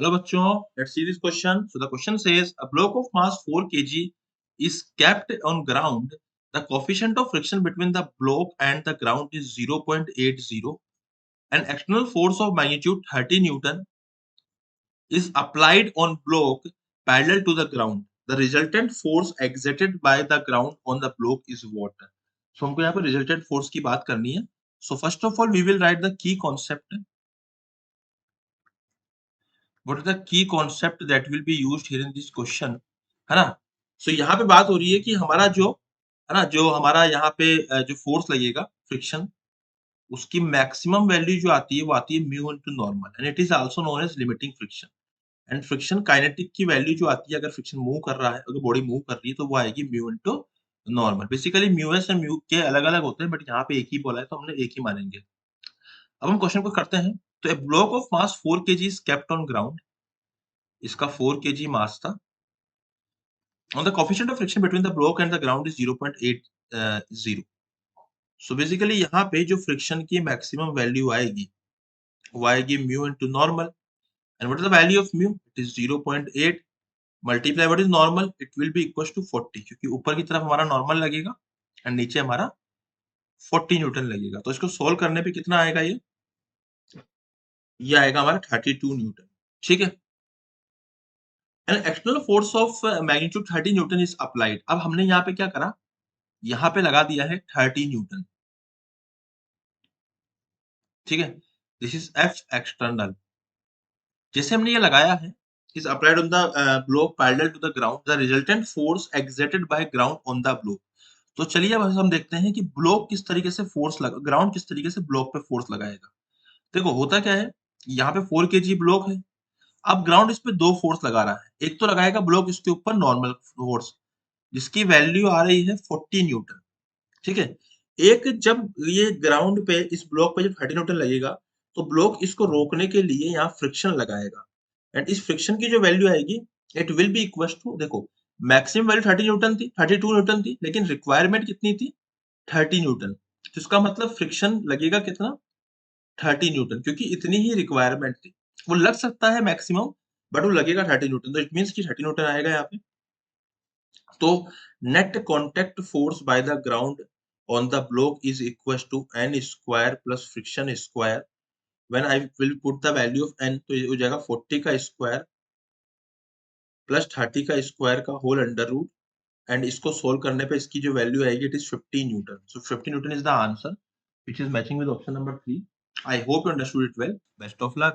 Hello bachcho, let's see this question. So the question says a block of mass 4 kg is kept on ground. The coefficient of friction between the block and the ground is 0.80. An external force of magnitude 30 Newton is applied on block parallel to the ground. The resultant force exerted by the ground on the block is what? So हमको यहाँ पे resultant force की बात करनी है. So first of all we will write the key concept. What is the key concept that will be used here in this question, है ना? So यहाँ पे बात हो रही है कि हमारा जो है ना, जो हमारा यहाँ पे जो फोर्स लगेगा फ्रिक्शन, उसकी मैक्सिमम वैल्यू जो आती है वो आती है mu into normal and it is also known as limiting friction. And friction kinetic की वैल्यू जो आती है अगर फ्रिक्शन मूव कर रहा है, अगर बॉडी मूव कर रही है तो वो आएगी mu into normal. Basically mu S and mu के अलग-अलग होते हैं बट यहाँ पे एक ही बोला है तो हमने एक ही मानेंगे. अब हम क्वेश्चन को करते हैं. तो a block of mass 4 KG is kept on ground. इसका 4 केजी मास था. On the coefficient of friction between the block and the ground is 0.80. So basically यहाँ पे जो फ्रिक्शन की मैक्सिमम वैल्यू आएगी वो आएगी mu into normal. And what is the value of mu? It is 0.8 multiply what is normal, it will be equal to 40 क्योंकि ऊपर की तरफ हमारा नॉर्मल लगेगा एंड नीचे हमारा 40 न्यूटन लगेगा. तो इसको सोल्व करने पे कितना आएगा? ये आएगा हमारा 32 न्यूटन. ठीक है. And external force of magnitude 30 Newton is applied. अब हमने यहाँ पे क्या करा, यहाँ पे लगा दिया है 30 न्यूटन. ठीक है. This is F external. जैसे हमने ये लगाया है is applied on the block parallel to the ground. The resultant force exerted by ground on the block. तो चलिए अब हम देखते हैं कि ब्लॉक किस तरीके से फोर्स लगा, ग्राउंड किस तरीके से ब्लॉक पे फोर्स लगाएगा. देखो होता क्या है, यहाँ पे 4 kg ब्लॉक है. अब ग्राउंड इस पे दो फोर्स लगा रहा है. एक तो लगाएगा ब्लॉक इसके ऊपर नॉर्मल फोर्स जिसकी वैल्यू आ रही है 40 न्यूटन. ठीक है. एक जब ये ग्राउंड पे इस ब्लॉक पे जब 30 न्यूटन लगेगा तो ब्लॉक इसको रोकने के लिए यहाँ फ्रिक्शन लगाएगा एंड इस फ्रिक्शन की जो वैल्यू आएगी it will be equal to, देखो मैक्सिमम वैल्यू 30 न्यूटन थी, 32 न्यूटन थी, लेकिन रिक्वायरमेंट कितनी थी? 30 न्यूटन. तो इसका मतलब फ्रिक्शन लगेगा कितना? 30 न्यूटन, क्योंकि इतनी ही रिक्वायरमेंट थी. वो लग सकता है मैक्सिमम बट वो लगेगा 30 न्यूटन. तो इट मींस कि 30 न्यूटन आएगा यहाँ पे. तो net contact force by the ground on the block is equals to n square plus friction square. When I will put the value of n तो ये हो जाएगा 40 का स्क्वायर प्लस 30 का स्क्वायर का होल अंडर रूट एंड इसको solve करने पे इसकी जो वैल्यू आएगी it is 50 Newton. So 50 Newton is the answer which is matching with option number 3. I hope you understood it well. Best of luck.